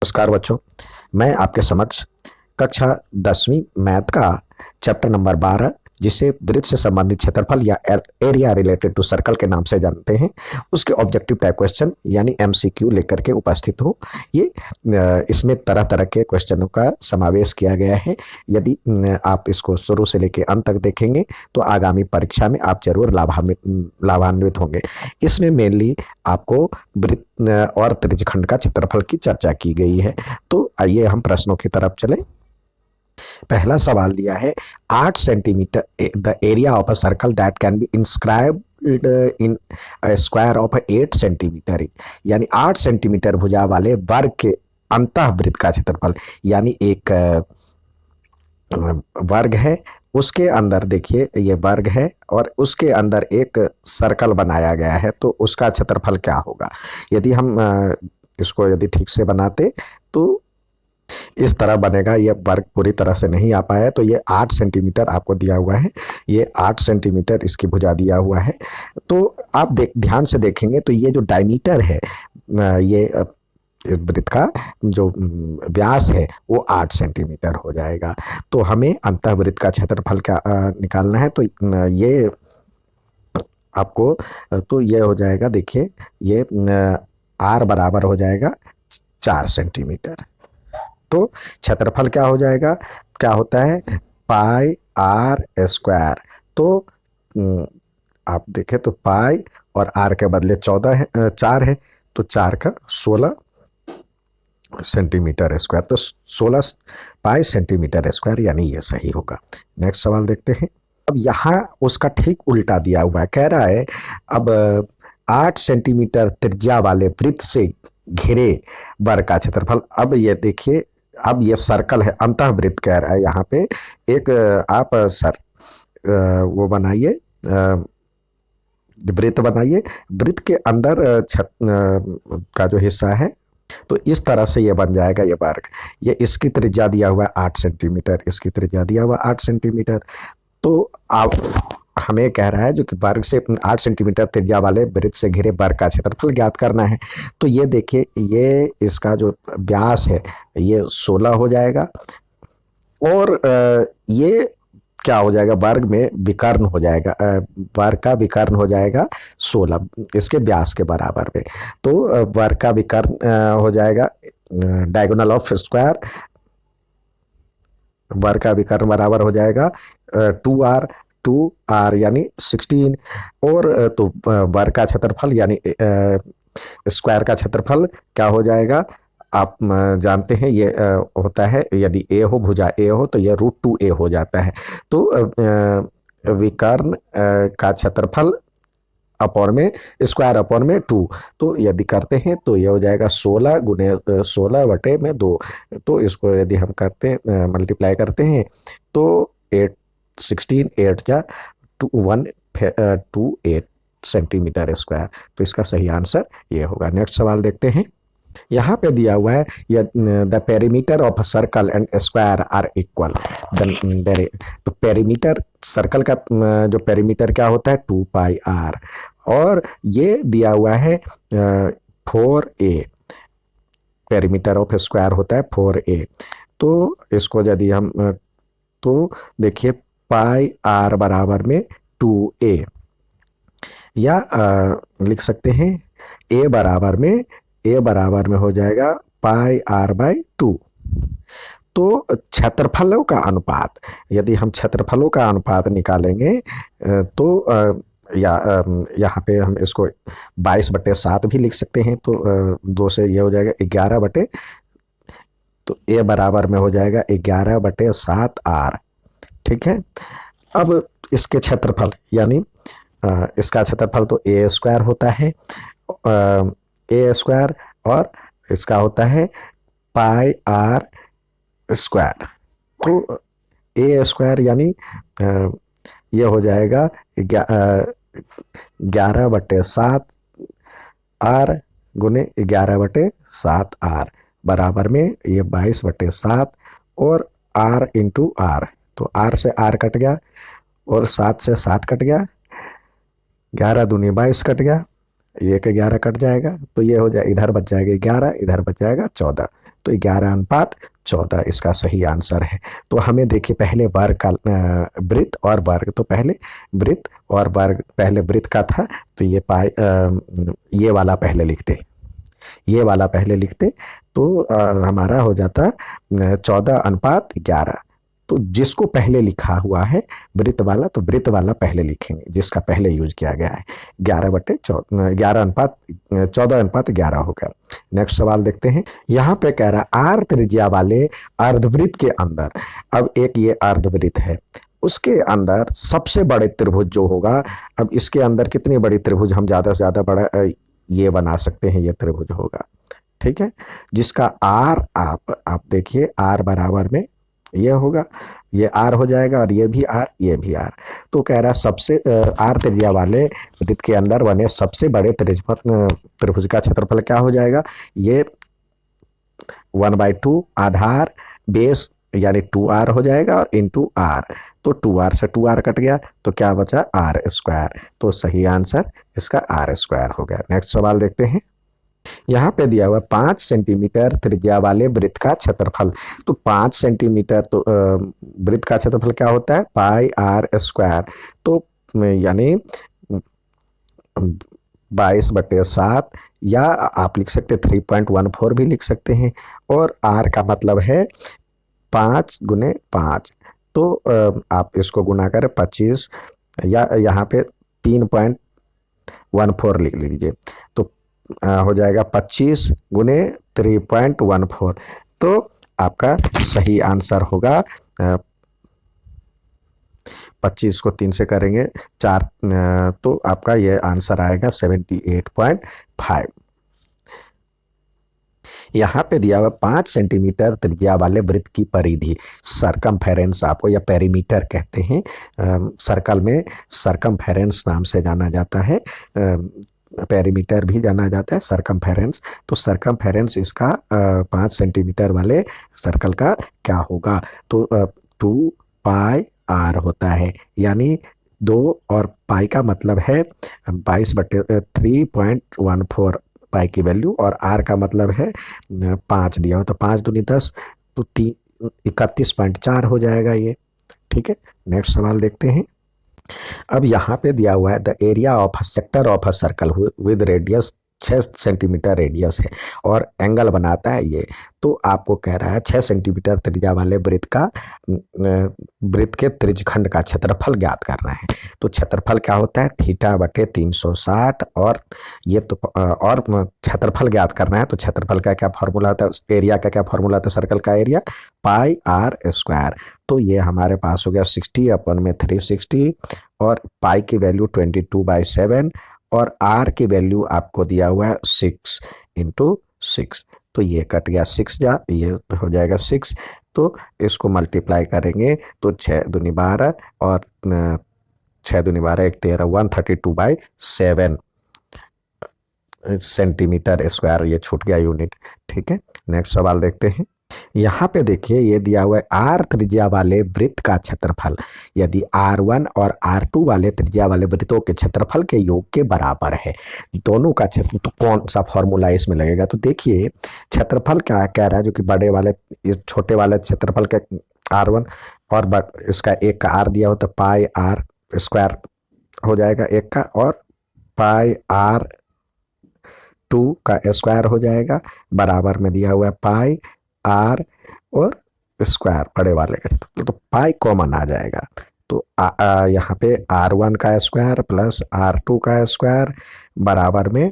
नमस्कार बच्चों, मैं आपके समक्ष कक्षा 10वीं मैथ का चैप्टर नंबर 12 जिसे वृत्त से संबंधित क्षेत्रफल या एरिया रिलेटेड टू सर्कल के नाम से जानते हैं, उसके ऑब्जेक्टिव टाइप क्वेश्चन यानी एमसीक्यू लेकर के उपस्थित हो। ये इसमें तरह तरह के क्वेश्चनों का समावेश किया गया है। यदि आप इसको शुरू से लेकर अंत तक देखेंगे तो आगामी परीक्षा में आप जरूर लाभान्वित होंगे। इसमें मेनली आपको वृत्त और त्रिज्यखंड का क्षेत्रफल की चर्चा की गई है। तो आइए हम प्रश्नों की तरफ चलें। पहला सवाल दिया है 8 centimetre the area of a circle that can be inscribed in square of 8 centimetre, यानी 8 सेंटीमीटर भुजा वाले वर्ग के अंतःवृत्त का क्षेत्रफल, यानी एक वर्ग है, उसके अंदर देखिए ये वर्ग है और उसके अंदर एक सर्कल बनाया गया है, तो उसका क्षेत्रफल क्या होगा। यदि हम इसको यदि ठीक से बनाते तो इस तरह बनेगा। ये वर्ग पूरी तरह से नहीं आ पाया, तो ये 8 सेंटीमीटर आपको दिया हुआ है, ये 8 सेंटीमीटर इसकी भुजा दिया हुआ है। तो आप ध्यान से देखेंगे तो ये जो डायमीटर है, ये इस वृत्त का जो व्यास है वो 8 सेंटीमीटर हो जाएगा। तो हमें अंतःवृत्त का क्षेत्रफल क्या निकालना है। तो ये आपको तो ये हो जाएगा, देखिए ये आर बराबर हो जाएगा 4 सेंटीमीटर। तो क्षेत्रफल क्या हो जाएगा, क्या होता है पाई आर स्क्वायर। तो आप देखें तो पाई और आर के बदले 14 है, 4 है, तो 4 का 16 सेंटीमीटर स्क्वायर, तो 16 पाई सेंटीमीटर स्क्वायर, यानी ये सही होगा। नेक्स्ट सवाल देखते हैं। अब यहाँ उसका ठीक उल्टा दिया हुआ है, कह रहा है अब 8 सेंटीमीटर त्रिज्या वाले वृत्त से घिरे वर्ग का क्षेत्रफल। अब ये देखिए, अब ये सर्कल है, अंतःवृत्त कह रहा है यहाँ पे। एक आप वो बनाइए, वृत्त बनाइए, वृत्त के अंदर छत का जो हिस्सा है, तो इस तरह से ये बन जाएगा ये वर्ग। ये इसकी त्रिज्या दिया हुआ है 8 सेंटीमीटर, इसकी त्रिज्या दिया हुआ 8 सेंटीमीटर। तो आप हमें कह रहा है जो कि वर्ग से 8 सेंटीमीटर त्रिज्या वाले वृत्त से घिरे वर्ग का क्षेत्रफल ज्ञात करना है। तो ये देखिए, ये इसका जो व्यास है ये 16 हो जाएगा, और ये क्या हो जाएगा, वर्ग में विकर्ण हो जाएगा, वर्ग का विकर्ण हो जाएगा 16 इसके व्यास के बराबर में। तो वर्ग का विकर्ण हो जाएगा डायगोनल ऑफ स्क्वायर, वर्ग का विकर्ण बराबर हो जाएगा 2r यानी 16, और तो वर्ग का क्षेत्रफल यानी स्क्वायर का क्षेत्रफल क्या हो जाएगा, आप जानते हैं ये होता है, यदि ए हो, भुजा ए हो, तो यह √2a हो जाता है। तो विकर्ण का क्षेत्रफल अपॉन में स्क्वायर अपॉन में 2, तो यदि करते हैं तो यह हो जाएगा 16 गुने 16 बटे में 2। तो इसको यदि हम करते हैं, मल्टीप्लाई करते हैं, तो 16 8 जा 128 सेंटीमीटर स्क्वायर। तो इसका सही आंसर ये होगा। नेक्स्ट सवाल देखते हैं। यहाँ पे दिया हुआ है the perimeter of circle and square are equal. तो पेरीमीटर, सर्कल का जो पेरीमीटर क्या होता है 2πr, और ये दिया हुआ है 4a, पेरीमीटर ऑफ स्क्वायर होता है 4a। तो इसको यदि हम तो देखिए पाई आर बराबर में 2a, या लिख सकते हैं a बराबर में हो जाएगा पाई आर बाई 2। तो क्षेत्रफलों का अनुपात, यदि हम क्षेत्रफलों का अनुपात निकालेंगे तो यहाँ पे हम इसको 22/7 भी लिख सकते हैं। तो 2 से ये हो जाएगा 11 बटे, तो a बराबर में हो जाएगा 11/7r। ठीक है। अब इसके क्षेत्रफल यानी इसका क्षेत्रफल तो a स्क्वायर होता है, a स्क्वायर, और इसका होता है पाई आर स्क्वायर। तो a स्क्वायर यानी ये हो जाएगा 11/7 r गुने 11/7r बराबर में ये 22/7 और r इंटू r। तो r से r कट गया और 7 से 7 कट गया, 11 दूनी 22 कट गया, 1 11 कट जाएगा, तो ये हो जाए, इधर बच जाएगा 11, इधर बच जाएगा 14। तो 11:14 इसका सही आंसर है। तो हमें देखिए पहले वर्ग का वृत्त और वर्ग, तो पहले वृत्त और वर्ग, पहले वृत्त का था तो ये वाला पहले लिखते, ये वाला पहले लिखते तो हमारा हो जाता 14:11। तो जिसको पहले लिखा हुआ है वृत्त वाला, तो वृत्त वाला पहले लिखेंगे जिसका पहले यूज किया गया है। 14:11 हो गया। नेक्स्ट सवाल देखते हैं। यहाँ पे कह रहा है आर त्रिज्या वाले अर्धवृत्त के अंदर, अब एक ये अर्धवृत्त है, उसके अंदर सबसे बड़े त्रिभुज जो होगा, अब इसके अंदर कितनी बड़ी त्रिभुज हम ज्यादा से ज्यादा बड़ा ये बना सकते हैं, ये त्रिभुज होगा, ठीक है, जिसका आर आप देखिए आर बराबर में ये होगा, ये आर हो जाएगा और ये भी आर, ये भी आर। तो कह रहा है सबसे आर त्रिज्या वाले वृत्त के अंदर बने सबसे बड़े त्रिभुज का क्षेत्रफल क्या हो जाएगा, ये 1/2 आधार बेस यानी 2r हो जाएगा और इंटू आर, तो 2r से 2r कट गया तो क्या बचा आर स्क्वायर। तो सही आंसर इसका आर स्क्वायर हो गया। नेक्स्ट सवाल देखते हैं। यहाँ पे दिया हुआ 5 सेंटीमीटर त्रिज्या वाले वृत्त का क्षेत्रफल, तो 5 सेंटीमीटर तो वृत्त का क्षेत्रफल क्या होता है पाई आर स्क्वायर, तो यानी 22/7 या आप लिख सकते 3.14 भी लिख सकते हैं, और आर का मतलब है 5 × 5, तो आप इसको गुना करें 25 या यहाँ पे 3.14 लिख लीजिए, तो हो जाएगा 25 × 3.14, तो आपका सही आंसर होगा 25 को 3 से करेंगे 4, तो आपका ये आंसर आएगा 78.5। यहाँ पे दिया हुआ 5 सेंटीमीटर त्रिज्या वाले वृत्त की परिधि सरकमफेरेंस, आपको या पेरीमीटर कहते हैं, सर्कल में सरकमफेरेंस नाम से जाना जाता है, पेरीमीटर भी जाना जाता है सरकमफेरेंस। तो सरकमफेरेंस इसका 5 सेंटीमीटर वाले सर्कल का क्या होगा, तो 2πr होता है, यानी 2 और पाई का मतलब है 22/3.14 पाई की वैल्यू, और आर का मतलब है 5 दिया हो, तो 5 दूनी 10, तो 31.4 हो जाएगा ये, ठीक है। नेक्स्ट सवाल देखते हैं। अब यहाँ पे दिया हुआ है the area of a sector of a circle with radius 6 centimetre radius है और एंगल बनाता है ये, तो आपको कह रहा है 6 सेंटीमीटर त्रिज्या वाले वृत्त के त्रिज्यखंड का क्षेत्रफल ज्ञात करना है। तो क्षेत्रफल क्या होता है θ/360, और ये तो और क्षेत्रफल ज्ञात करना है, तो क्षेत्रफल का क्या फॉर्मूला होता है, एरिया का क्या फॉर्मूला होता है, सर्कल का एरिया πr²। तो ये हमारे पास हो गया 60/360, और पाई की वैल्यू 22/7, और आर की वैल्यू आपको दिया हुआ है 6 × 6, तो ये कट गया 6 ये हो जाएगा 6, तो इसको मल्टीप्लाई करेंगे तो 6 दूनी 12 और 6 दूनी 12 1 13 132/7 सेंटीमीटर स्क्वायर, ये छूट गया यूनिट, ठीक है। नेक्स्ट सवाल देखते हैं। यहाँ पे देखिए ये दिया हुआ है आर त्रिज्या वाले वृत्त का क्षेत्रफल यदि R1 और R2 वाले त्रिज्या वाले वृत्तों के क्षेत्रफल के योग के बराबर है, दोनों का क्षेत्र, तो कौन सा फॉर्मूला इसमें लगेगा, तो देखिए क्षेत्रफल क्या कह रहा है, जो कि बड़े वाले इस छोटे वाले क्षेत्रफल के R1 और इसका एक का R दिया हो तो πr² हो जाएगा एक का, और πr2 का स्क्वायर हो जाएगा, बराबर में दिया हुआ है πr और स्क्वायर बड़े वाले का, तो पाई कॉमन आ जाएगा, तो यहाँ पे R1 का स्क्वायर प्लस R2 का स्क्वायर बराबर में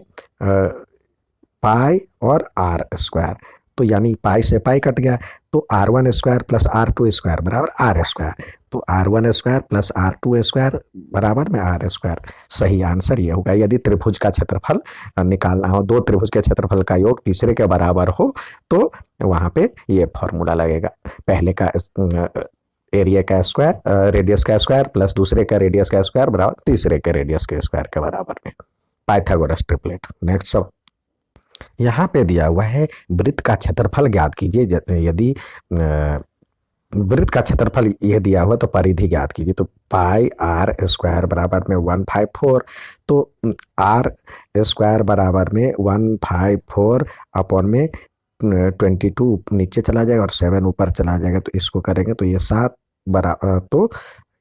पाई और R², तो यानी पाई से पाई कट गया, तो R1² प्लस R2² बराबर R², तो R1² प्लस R2² बराबर में R²। सही आंसर ये होगा। यदि त्रिभुज का क्षेत्रफल निकालना हो, दो त्रिभुज के क्षेत्रफल का योग तीसरे के बराबर हो, तो वहां पे ये फॉर्मूला लगेगा, पहले का एरिया का स्क्वायर रेडियस का स्क्वायर प्लस दूसरे का रेडियस का स्क्वायर बराबर तीसरे के रेडियस के स्क्वायर के बराबर में, पाइथागोरस ट्रिपलेट। नेक्स्ट सब यहाँ पे दिया हुआ है वृत्त का क्षेत्रफल ज्ञात कीजिए, यदि वृत्त का क्षेत्रफल यह दिया हुआ तो परिधि ज्ञात कीजिए, तो πr² बराबर में 154, तो R² बराबर में 154 अपॉन में 22 नीचे चला जाएगा और 7 ऊपर चला जाएगा, तो इसको करेंगे तो ये 7 तो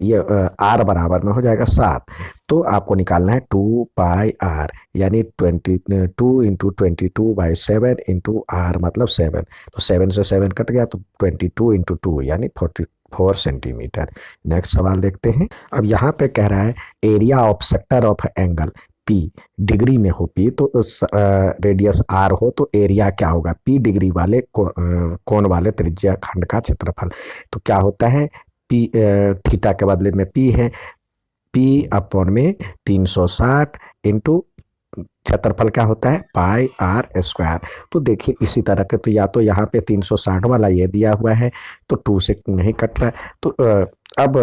ये आर बराबर में हो जाएगा 7। तो आपको निकालना है 2 पाई आर, यानी 22 × 22/7 इंटू आर मतलब 7। तो 7 से 7 कट गया तो 22 × 2 यानी 44 सेंटीमीटर। नेक्स्ट सवाल देखते हैं। अब यहाँ पे कह रहा है area of sector of angle P, degree में हो पी तो रेडियस आर हो तो एरिया क्या होगा, पी डिग्री वाले कोण वाले त्रिज्या खंड का क्षेत्रफल। तो क्या होता है, पी थीटा के बदले में पी है, पी अपॉन में 360 इंटू क्षेत्रफल क्या होता है पाई आर स्क्वायर। तो देखिए इसी तरह के, तो या तो यहाँ पे 360 वाला ये दिया हुआ है तो 2 से नहीं कट रहा है, तो अब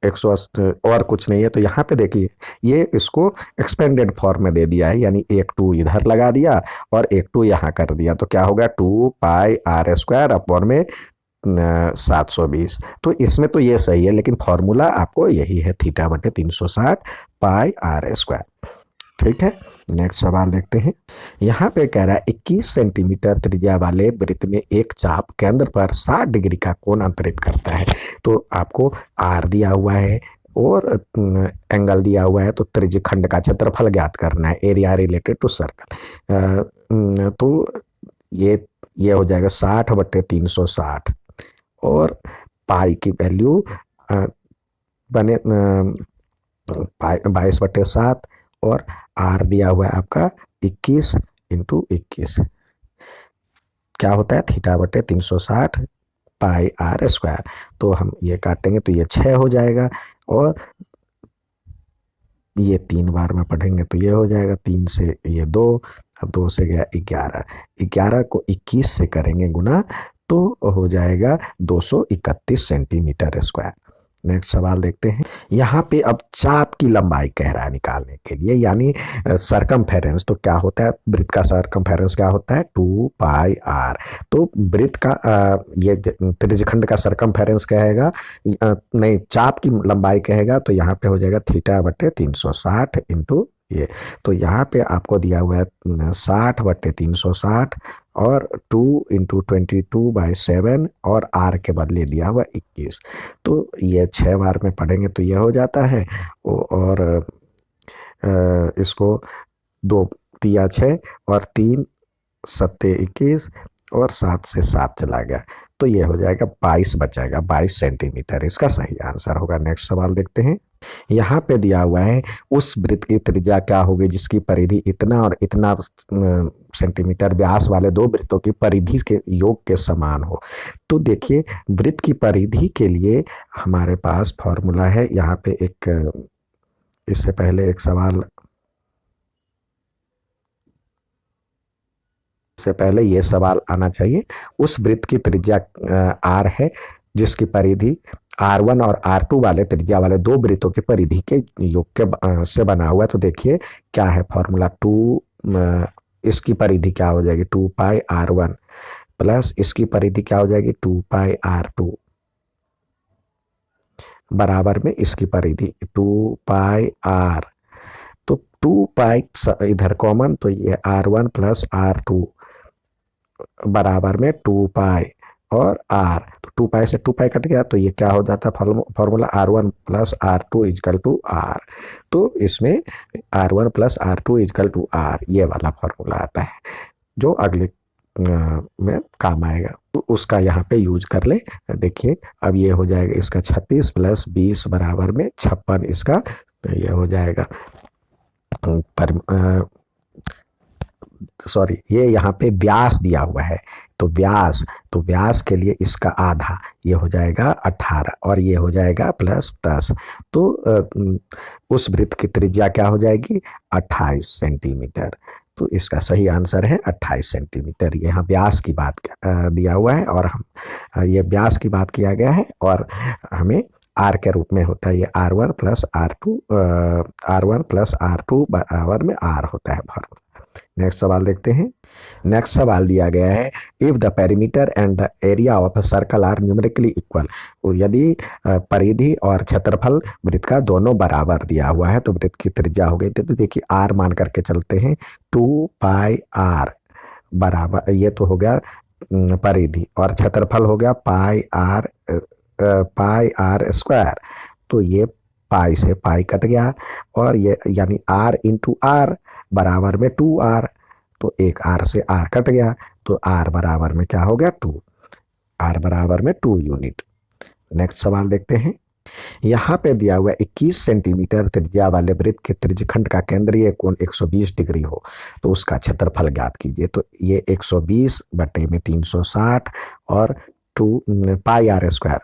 180 और कुछ नहीं है, तो यहाँ पे देखिए ये इसको एक्सपेंडेड फॉर्म में दे दिया है, यानी एक 2 इधर लगा दिया और एक 2 यहाँ कर दिया, तो क्या होगा 2 पाई आर स्क्वायर अपॉन में 720। तो इसमें तो ये सही है, लेकिन फॉर्मूला आपको यही है थीटा बटे 360 पाई आर स्क्वायर। ठीक है, नेक्स्ट सवाल देखते हैं। यहाँ पे कह रहा है 21 सेंटीमीटर त्रिज्या वाले वृत्त में एक चाप केंद्र पर 60 डिग्री का कोण अंतरित करता है। तो आपको आर दिया हुआ है और एंगल दिया हुआ है, तो त्रिज्य खंड का क्षेत्रफल ज्ञात करना है, एरिया रिलेटेड टू सर्कल। तो ये हो जाएगा 60 बटे 360 और पाई की वैल्यू बने 22/7 और आर दिया हुआ है आपका 21 × 21, क्या होता है थीटा बटे 360 पाई आर स्क्वायर। तो हम ये काटेंगे तो ये 6 हो जाएगा और ये 3 बार में पढ़ेंगे तो ये हो जाएगा 3 से ये 2, अब 2 से गया 11, 11 को 21 से करेंगे गुना तो हो जाएगा 231 सेंटीमीटर स्क्वायर। नेक्स्ट सवाल देखते हैं। यहाँ पे अब चाप की लंबाई कह रहा है निकालने के लिए, यानी सरकमफेरेंस। तो क्या होता है वृत्त का सरकमफेरेंस, क्या होता है 2 पाई आर। तो वृत्त का ये त्रिज्यखंड का सरकमफेरेंस कहेगा, नहीं चाप की लंबाई कहेगा, तो यहाँ पे हो जाएगा थीटा बटे 360 इंटू ये। तो यहाँ पे आपको दिया हुआ है 60 बटे 360 और 2 × 22/7 और आर के बदले दिया हुआ 21। तो ये 6 बार में पढ़ेंगे तो ये हो जाता है, और इसको 2 तिया 6 और 3 सत्ते 21 और 7 से 7 चला गया, तो ये हो जाएगा 22 बचाएगा, 22 सेंटीमीटर इसका सही आंसर होगा। नेक्स्ट सवाल देखते हैं। यहाँ पे दिया हुआ है उस वृत्त की त्रिज्या क्या होगी जिसकी परिधि इतना और इतना सेंटीमीटर व्यास वाले दो वृत्तों की परिधि के योग के समान हो। तो देखिए वृत्त की परिधि के लिए हमारे पास फॉर्मूला है, यहाँ पे एक इससे पहले एक सवाल, से पहले ये सवाल आना चाहिए। उस वृत्त की त्रिज्या आर है जिसकी परिधि R1 और R2 वाले त्रिज्या वाले दो वृत्तों की परिधि के योग के से बना हुआ है। तो देखिए क्या है फॉर्मूला, 2 इसकी परिधि क्या हो जाएगी 2 पाई R1 प्लस इसकी परिधि क्या हो जाएगी 2 पाई R2 बराबर में इसकी परिधि 2 पाई R। तो 2 पाई इधर कॉमन, तो ये R1 प्लस R2 बराबर में 2 पाई और R। तो 2 पाई से 2 पाई कट गया, तो ये क्या हो जाता है formula R1 plus R2 is equal to R। तो इसमें R1 plus R2 is equal to R ये वाला फॉर्मूला आता है जो अगले में काम आएगा, तो उसका यहाँ पे यूज कर ले। देखिए अब ये हो जाएगा इसका 36 प्लस 20 बराबर में 56 इसका, तो ये हो जाएगा सॉरी ये यहाँ पे व्यास दिया हुआ है, तो व्यास के लिए इसका आधा ये हो जाएगा 18 और ये हो जाएगा प्लस 10। तो उस वृत्त की त्रिज्या क्या हो जाएगी 28 सेंटीमीटर। तो इसका सही आंसर है 28 सेंटीमीटर। यहाँ व्यास की बात दिया हुआ है और हम ये व्यास की बात किया गया है और हमें आर के रूप में होता है, ये R1 प्लस R2 बराबर में R होता है फॉर्मूला। नेक्स्ट सवाल देखते हैं। नेक्स्ट सवाल दिया गया है if the perimeter and the area of a circle are numerically equal. और यदि परिधि और क्षेत्रफल वृत्त का दोनों बराबर दिया हुआ है तो वृत्त की त्रिज्या हो गई। तो देखिए आर मान करके चलते हैं 2 पाई R बराबर, ये तो हो गया परिधि, और क्षेत्रफल हो गया पाई आर स्क्वायर। तो ये पाई से पाई कट गया, और ये यानी आर इंटू आर बराबर में 2r। तो एक आर से आर कट गया, तो आर बराबर में क्या हो गया 2, आर बराबर में 2 यूनिट। नेक्स्ट सवाल देखते हैं। यहाँ पे दिया हुआ 21 सेंटीमीटर त्रिज्या वाले वृत्त के त्रिज्यखंड का केंद्रीय कोण 120 डिग्री हो, तो उसका क्षेत्रफल ज्ञात कीजिए। तो ये 120 बटे में 360 और 2 पाई आर स्क्वायर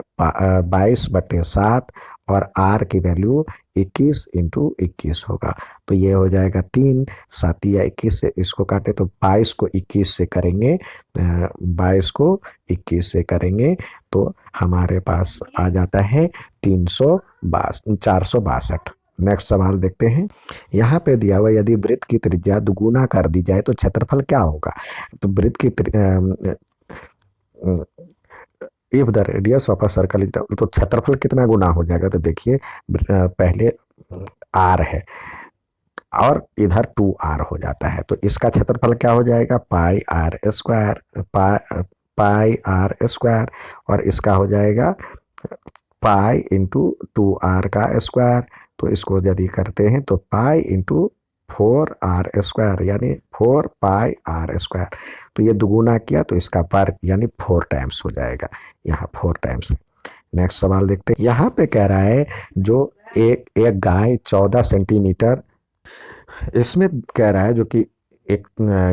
22/7, और आर की वैल्यू 21 इंटू 21 होगा। तो ये हो जाएगा 3, 7 या 21 से इसको काटे तो 22 को 21 से करेंगे, 22 को 21 से करेंगे तो हमारे पास आ जाता है 462। नेक्स्ट सवाल देखते हैं। यहाँ पे दिया हुआ यदि वृत्त की त्रिज्या दुगुना कर दी जाए तो क्षेत्रफल क्या होगा। तो वृत्त की if the radius of a circle is, तो क्षेत्रफल कितना गुना हो जाएगा। तो देखिए पहले r है और इधर 2r हो जाता है, तो इसका क्षेत्रफल क्या हो जाएगा पाई आर स्क्वायर, और इसका हो जाएगा पाई इंटू 2r का स्क्वायर। तो इसको यदि करते हैं तो पाई इंटू 4r स्क्वायर, यानी 4 पाई आर स्क्वायर। तो ये दुगुना किया तो इसका वर्ग यानी 4 टाइम्स हो जाएगा, यहाँ 4 टाइम्स। नेक्स्ट सवाल देखते हैं। यहाँ पे कह रहा है जो एक गाय 14 सेंटीमीटर, इसमें कह रहा है जो कि एक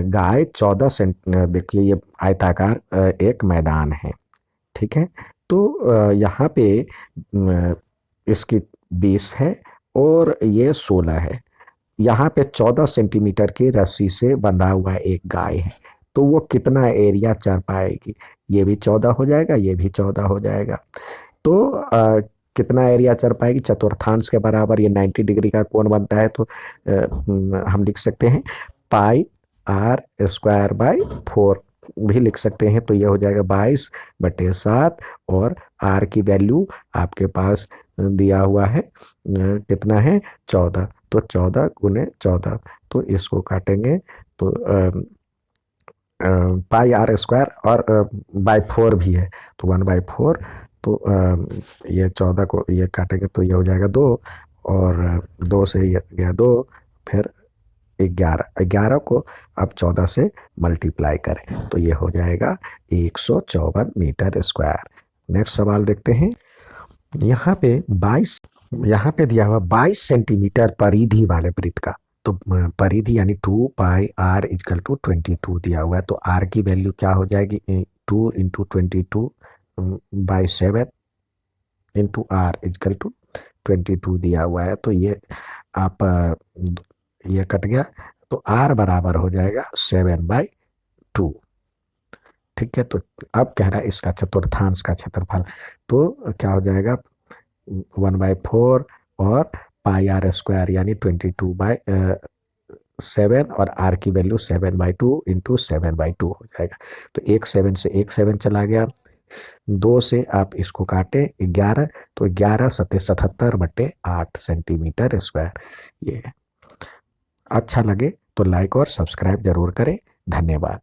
गाय 14 सेंटीमीटर, देखिए ये आयताकार एक मैदान है, ठीक है। तो यहाँ पे इसकी 20 है और ये 16 है। यहाँ पे 14 सेंटीमीटर की रस्सी से बंधा हुआ एक गाय है, तो वो कितना एरिया चर पाएगी। ये भी 14 हो जाएगा, ये भी 14 हो जाएगा। तो कितना एरिया चर पाएगी, चतुर्थांश के बराबर ये 90 डिग्री का कोण बनता है। तो हम लिख सकते हैं पाई आर स्क्वायर बाई 4 भी लिख सकते हैं। तो ये हो जाएगा 22/7, और आर की वैल्यू आपके पास दिया हुआ है कितना है 14। तो 14 गुने 14, तो इसको काटेंगे तो पाई आर स्क्वायर और बाई 4 भी है, तो 1/4। तो ये 14 को ये काटेंगे तो ये हो जाएगा 2, और 2 से ये गया 2, फिर 11 को अब 14 से मल्टीप्लाई करें तो ये हो जाएगा 154 मीटर स्क्वायर। नेक्स्ट सवाल देखते हैं। यहाँ पे दिया हुआ 22 सेंटीमीटर परिधि वाले वृत्त का, तो परिधि यानी 2 पाई आर इजकल टू 22 दिया हुआ है। तो आर की वैल्यू क्या हो जाएगी 2 into 22/7 into R is equal to 22 दिया हुआ है। तो ये आप ये कट गया, तो आर बराबर हो जाएगा 7/2, ठीक है। तो अब कह रहा है इसका चतुर्थांश का क्षेत्रफल, तो क्या हो जाएगा 1/4 और पाई आर स्क्वायर यानी 22/7, और आर की वैल्यू 7/2 इंटू 7/2 हो जाएगा। तो 7 से 7 चला गया, 2 से आप इसको काटे 11, तो 11 × 77/8 सेंटीमीटर स्क्वायर। ये अच्छा लगे तो लाइक और सब्सक्राइब जरूर करें। धन्यवाद।